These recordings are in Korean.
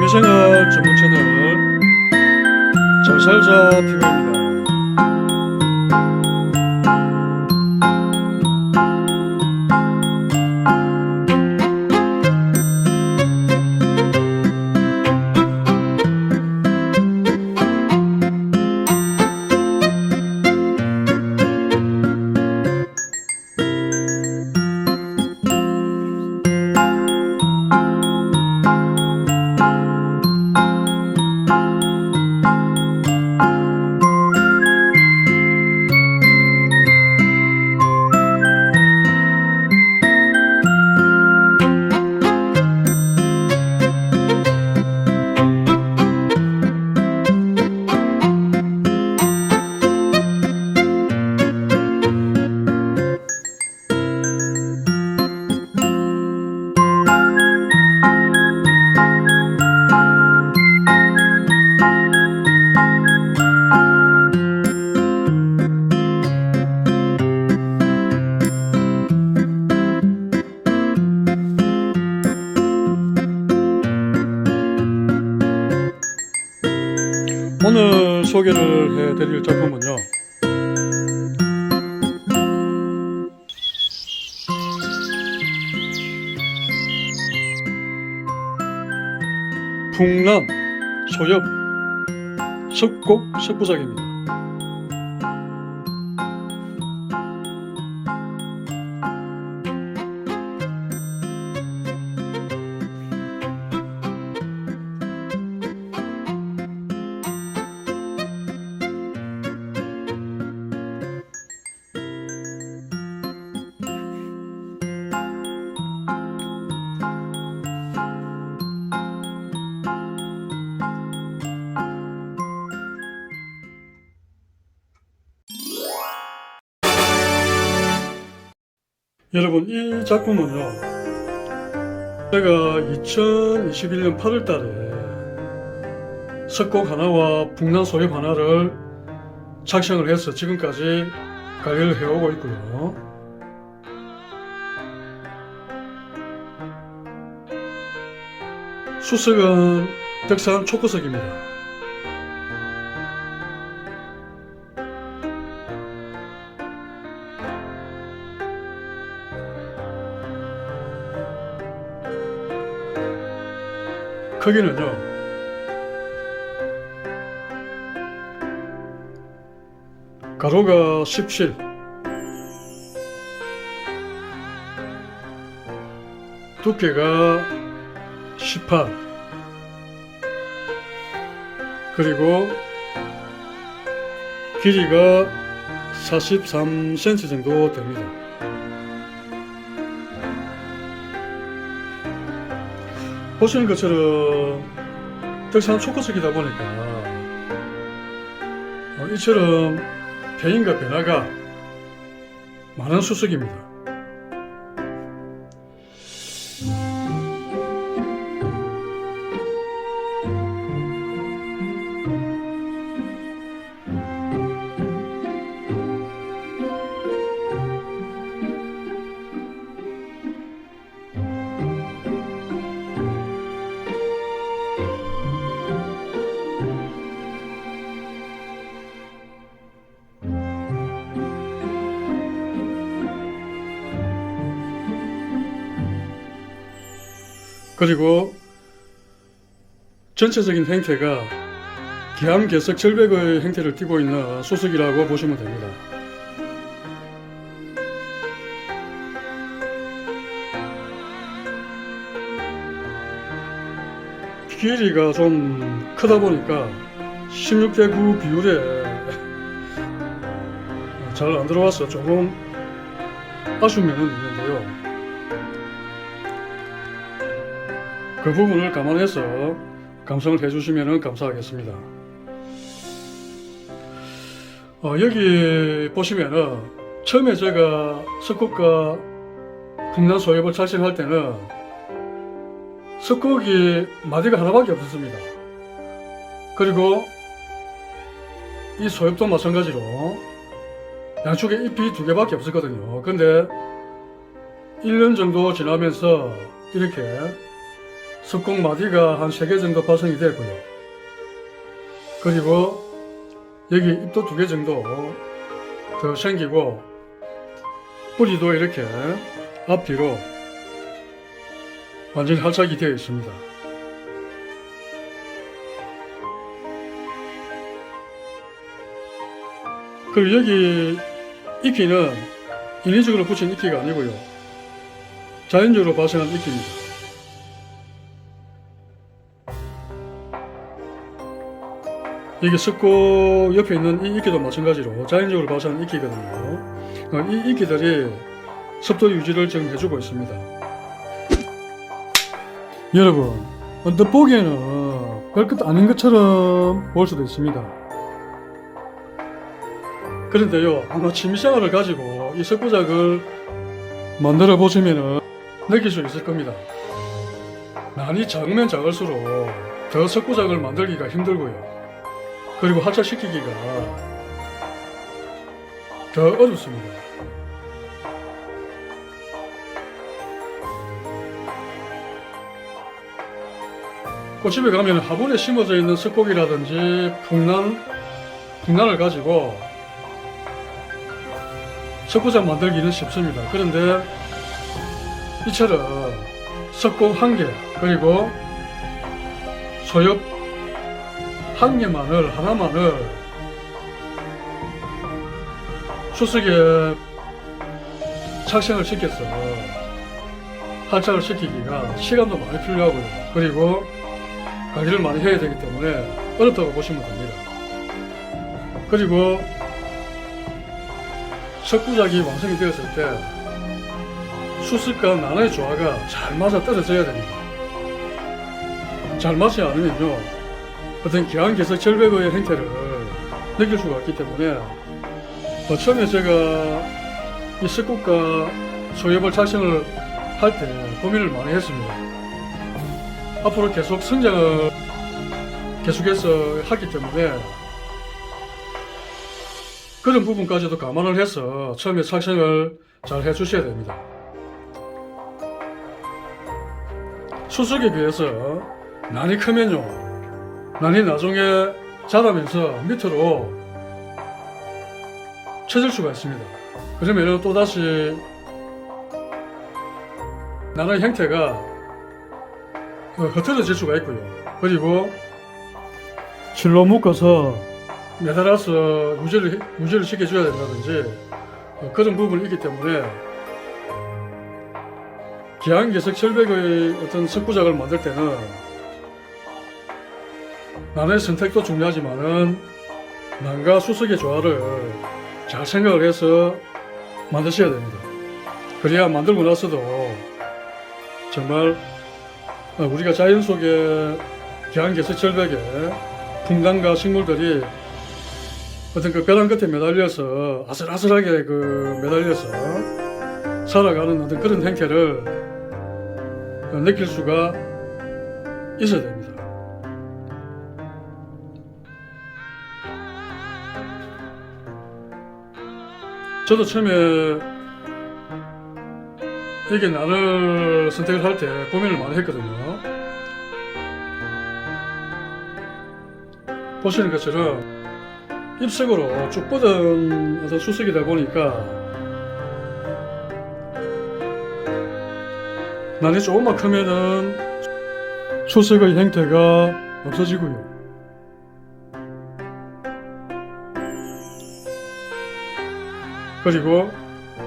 취미생활 전문 채널 잘살자 피부입니다. 오늘 소개를 해드릴 작품은요, 풍남 소엽 석곡 석부작입니다. 여러분, 이 작품은요, 제가 2021년 8월 달에 석곡 하나와 풍남 소엽 하나를 작성을 해서 지금까지 관리를 해오고 있고요. 수석은 덕산 초코석입니다. 크기는요, 가로가 17, 두께가 18, 그리고 길이가 43cm 정도 됩니다. 보시는 것처럼 덕산 초코석이다 보니까 이처럼 변인과 변화가 많은 수석입니다. 그리고 전체적인 형태가 기암괴석 절벽의 형태를 띠고 있는 수석이라고 보시면 됩니다. 길이가 좀 크다 보니까 16대 9 비율에 잘 안 들어와서 조금 아쉬운 면은 있는데요, 그 부분을 감안해서 감상을 해주시면 감사하겠습니다. 여기 보시면은 처음에 제가 석곡과 풍남 소엽을 작성할 때는 석곡이 마디가 하나밖에 없었습니다. 그리고 이 소엽도 마찬가지로 양쪽에 잎이 2개밖에 없었거든요. 근데 1년 정도 지나면서 이렇게 석공 마디가 한 3개 정도 발성이 되고요. 그리고 여기 잎도 2개 정도 더 생기고 뿌리도 이렇게 앞뒤로 완전히 활착이 되어 있습니다. 그리고 여기 이끼는 인위적으로 붙인 이끼가 아니고요. 자연적으로 발생한 이끼입니다. 여기 석고 옆에 있는 이 이끼도 마찬가지로 자연적으로 발생한 이끼거든요. 이 이끼들이 습도 유지를 지금 해주고 있습니다. 여러분, 언뜻 보기에는 별것 아닌 것처럼 보일 수도 있습니다. 그런데요, 아마 취미생활을 가지고 이 석고작을 만들어 보시면 느낄 수 있을 겁니다. 난이 작으면 작을수록 더 석고작을 만들기가 힘들고요. 그리고 활착시키기가 더 어렵습니다. 꽃집에 가면 화분에 심어져 있는 석고기라든지 풍란을 가지고 석고작 만들기는 쉽습니다. 그런데 이처럼 석고 1개 그리고 소엽 1개만을 하나만을 수석에 착생을 시켜서 활착을 시키기가 시간도 많이 필요하고요. 그리고 관리를 많이 해야 되기 때문에 어렵다고 보시면 됩니다. 그리고 석고작이 완성이 되었을 때 수습과 난의 조화가 잘 맞아 떨어져야 됩니다. 잘 맞지 않으면요, 어떤 기하개석 절벽의 형태를 느낄 수가 있기 때문에 처음에 제가 이 석고과 소엽을 착생을 할 때 고민을 많이 했습니다. 앞으로 계속 성장을 계속해서 하기 때문에 그런 부분까지도 감안을 해서 처음에 착생을 잘 해주셔야 됩니다. 수석에 비해서 난이 크면요, 난이 나중에 자라면서 밑으로 쳐질 수가 있습니다. 그러면 또다시 난의 형태가 흐트러질 수가 있고요. 그리고 실로 묶어서 매달아서 유지를 시켜줘야 된다든지 그런 부분이 있기 때문에 기하개석 절벽의 어떤 석고작을 만들 때는 난의 선택도 중요하지만은 난과 수석의 조화를 잘 생각을 해서 만드셔야 됩니다. 그래야 만들고 나서도 정말 우리가 자연 속에 기하개석 절벽에 풍랑과 식물들이 어떤 그 벼랑 끝에 매달려서 아슬아슬하게 매달려서 살아가는 어떤 그런 형태를 느낄 수가 있어야 됩니다. 저도 처음에 이게 난을 선택을 할 때 고민을 많이 했거든요. 보시는 것처럼 잎색으로 쭉 뻗은 어떤 수석이다 보니까 난이 조금만 크면은 수석의 형태가 없어지고요. 그리고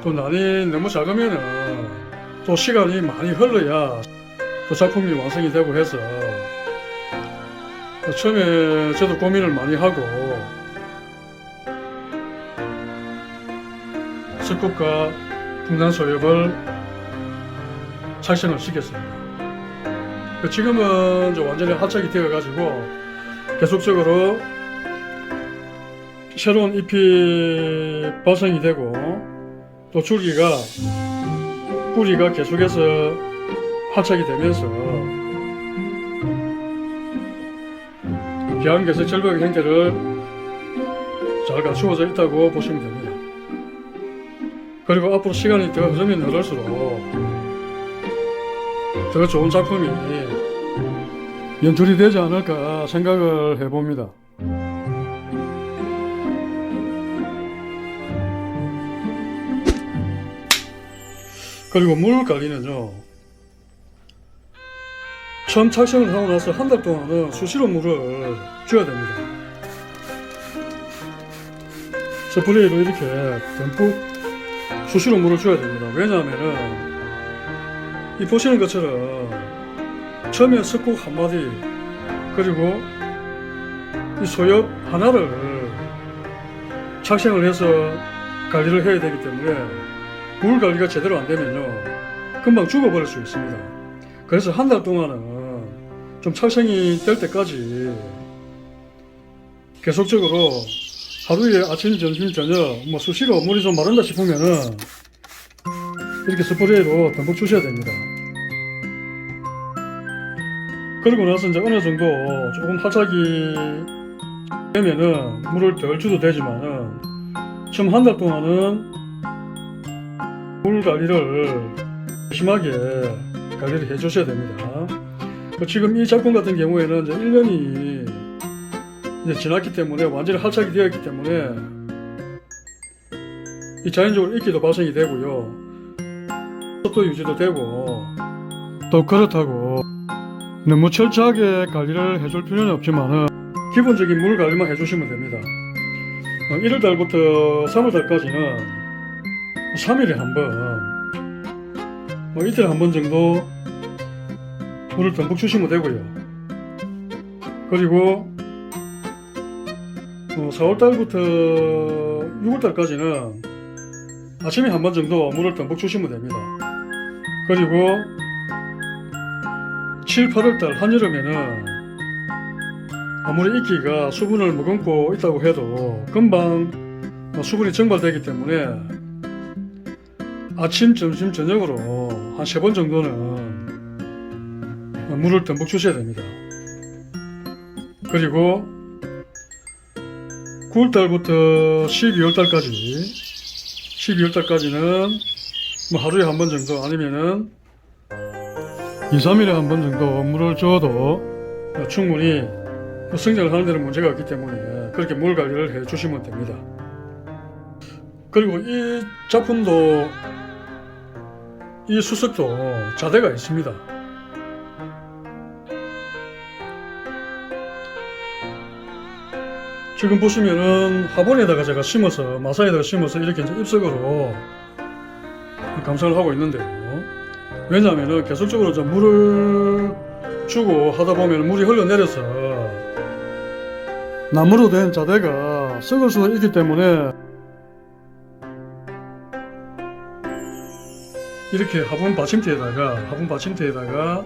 또 난이 너무 작으면은 또 시간이 많이 흘러야 또 작품이 완성이 되고 해서 처음에 저도 고민을 많이 하고 석고과 풍란소엽을 착생을 시켰습니다. 지금은 이제 완전히 활착이 되어 가지고 계속적으로 새로운 잎이 발생이 되고 또 줄기가 뿌리가 계속해서 활착이 되면서 기하개석 절벽의 형태를 잘 갖추어져 있다고 보시면 됩니다. 그리고 앞으로 시간이 더 흐르면 흐를수록 더 좋은 작품이 연출이 되지 않을까 생각을 해봅니다. 그리고 물 관리는요, 처음 착색을 하고 나서 한 달 동안은 수시로 물을 줘야 됩니다. 스프레이로 이렇게 듬뿍 수시로 물을 줘야 됩니다. 왜냐하면은 이 보시는 것처럼 처음에 석곡 한 마디 그리고 이 소엽 하나를 착색을 해서 관리를 해야 되기 때문에 물 관리가 제대로 안 되면요 금방 죽어버릴 수 있습니다. 그래서 한 달 동안은 좀 착색이 될 때까지 계속적으로 하루에 아침, 점심, 저녁 뭐 수시로 물이 좀 마른다 싶으면은 이렇게 스프레이로 듬뿍 주셔야 됩니다. 그리고 나서 이제 어느 정도 조금 활착이 되면은 물을 덜 줘도 되지만은 처음 한 달 동안은 물 관리를 심하게 관리를 해 주셔야 됩니다. 지금 이 작품 같은 경우에는 이제 1년이 이제 지났기 때문에 완전히 활착이 되었기 때문에 이 자연적으로 이끼도 발생이 되고요, 속도 유지도 되고, 또 그렇다고 너무 철저하게 관리를 해줄 필요는 없지만은 기본적인 물 관리만 해주시면 됩니다. 1월달부터 3월달까지는 3일에 한 번, 이틀에 한 번 정도 물을 듬뿍 주시면 되고요. 그리고 4월달부터 6월달까지는 아침에 한 번 정도 물을 듬뿍 주시면 됩니다. 그리고 7, 8월달 한여름에는 아무리 이끼가 수분을 머금고 있다고 해도 금방 수분이 증발되기 때문에 아침, 점심, 저녁으로 한 3번 정도는 물을 듬뿍 주셔야 됩니다. 그리고 9월달부터 12월달까지는 뭐 하루에 한 번 정도 아니면은 2, 3일에 한 번 정도 물을 줘도 충분히 성장을 하는 데는 문제가 없기 때문에 그렇게 물 관리를 해 주시면 됩니다. 그리고 이 작품도 이 수석도 자대가 있습니다. 지금 보시면은 화분에다가 제가 심어서 마사에다가 심어서 이렇게 이제 잎석으로 감상을 하고 있는데요. 왜냐하면은 계속적으로 좀 물을 주고 하다 보면 물이 흘러내려서 나무로 된 자대가 썩을 수도 있기 때문에 이렇게 화분 받침대에다가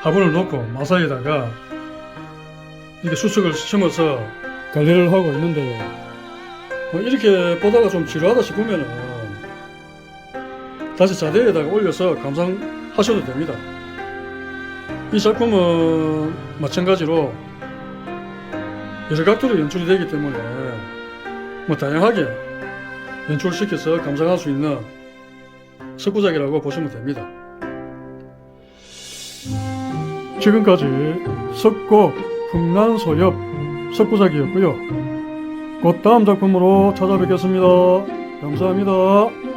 화분을 놓고 마사에다가 이렇게 수석을 심어서 관리를 하고 있는데요. 이렇게 보다가 좀 지루하다 싶으면은 다시 자대에다가 올려서 감상하셔도 됩니다. 이 작품은 마찬가지로 여러 각도로 연출이 되기 때문에 다양하게 연출시켜서 감상할 수 있는 석구작이라고 보시면 됩니다. 지금까지 석곡 풍란소엽 석구작이었고요. 곧 다음 작품으로 찾아뵙겠습니다. 감사합니다.